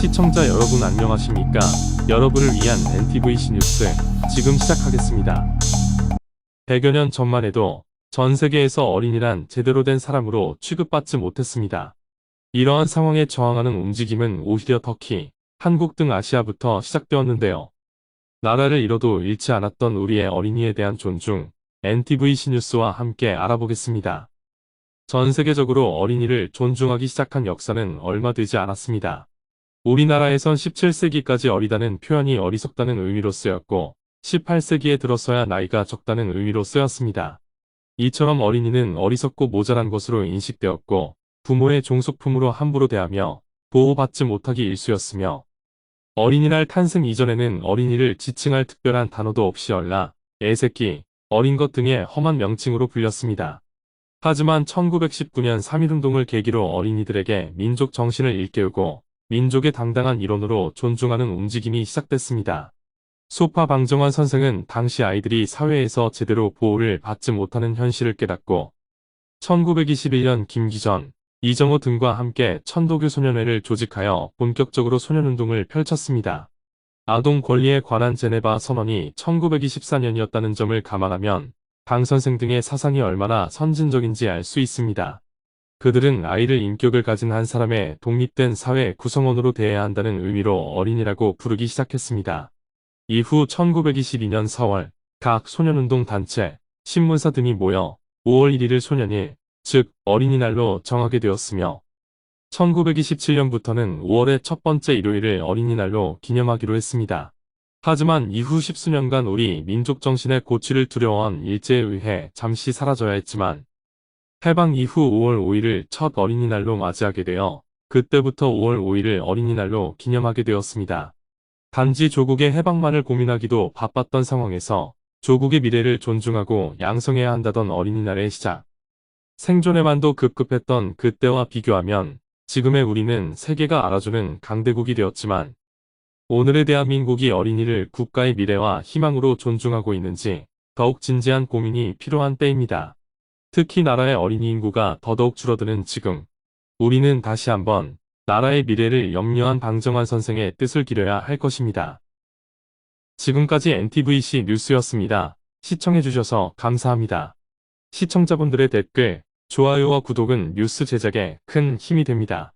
시청자 여러분 안녕하십니까? 여러분을 위한 NTVC 뉴스 지금 시작하겠습니다. 100여 년 전만 해도 전 세계에서 어린이란 제대로 된 사람으로 취급받지 못했습니다. 이러한 상황에 저항하는 움직임은 오히려 터키, 한국 등 아시아부터 시작되었는데요. 나라를 잃어도 잃지 않았던 우리의 어린이에 대한 존중, NTVC 뉴스와 함께 알아보겠습니다. 전 세계적으로 어린이를 존중하기 시작한 역사는 얼마 되지 않았습니다. 우리나라에선 17세기까지 어리다는 표현이 어리석다는 의미로 쓰였고 18세기에 들어서야 나이가 적다는 의미로 쓰였습니다. 이처럼 어린이는 어리석고 모자란 것으로 인식되었고 부모의 종속품으로 함부로 대하며 보호받지 못하기 일쑤였으며 어린이날 탄생 이전에는 어린이를 지칭할 특별한 단어도 없이 얼라, 애새끼, 어린 것 등의 험한 명칭으로 불렸습니다. 하지만 1919년 3.1운동을 계기로 어린이들에게 민족 정신을 일깨우고 민족의 당당한 일원으로 존중하는 움직임이 시작됐습니다. 소파 방정환 선생은 당시 아이들이 사회에서 제대로 보호를 받지 못하는 현실을 깨닫고 1921년 김기전, 이정호 등과 함께 천도교 소년회를 조직하여 본격적으로 소년운동을 펼쳤습니다. 아동 권리에 관한 제네바 선언이 1924년이었다는 점을 감안하면 강 선생 등의 사상이 얼마나 선진적인지 알 수 있습니다. 그들은 아이를 인격을 가진 한 사람의 독립된 사회 구성원으로 대해야 한다는 의미로 어린이라고 부르기 시작했습니다. 이후 1922년 4월 각 소년운동 단체, 신문사 등이 모여 5월 1일을 소년일, 즉 어린이날로 정하게 되었으며 1927년부터는 5월의 첫 번째 일요일을 어린이날로 기념하기로 했습니다. 하지만 이후 십수년간 우리 민족 정신의 고취를 두려워한 일제에 의해 잠시 사라져야 했지만 해방 이후 5월 5일을 첫 어린이날로 맞이하게 되어 그때부터 5월 5일을 어린이날로 기념하게 되었습니다. 단지 조국의 해방만을 고민하기도 바빴던 상황에서 조국의 미래를 존중하고 양성해야 한다던 어린이날의 시작. 생존에만도 급급했던 그때와 비교하면 지금의 우리는 세계가 알아주는 강대국이 되었지만 오늘의 대한민국이 어린이를 국가의 미래와 희망으로 존중하고 있는지 더욱 진지한 고민이 필요한 때입니다. 특히 나라의 어린이 인구가 더더욱 줄어드는 지금 우리는 다시 한번 나라의 미래를 염려한 방정환 선생의 뜻을 기려야 할 것입니다. 지금까지 NTVC 뉴스였습니다. 시청해주셔서 감사합니다. 시청자분들의 댓글, 좋아요와 구독은 뉴스 제작에 큰 힘이 됩니다.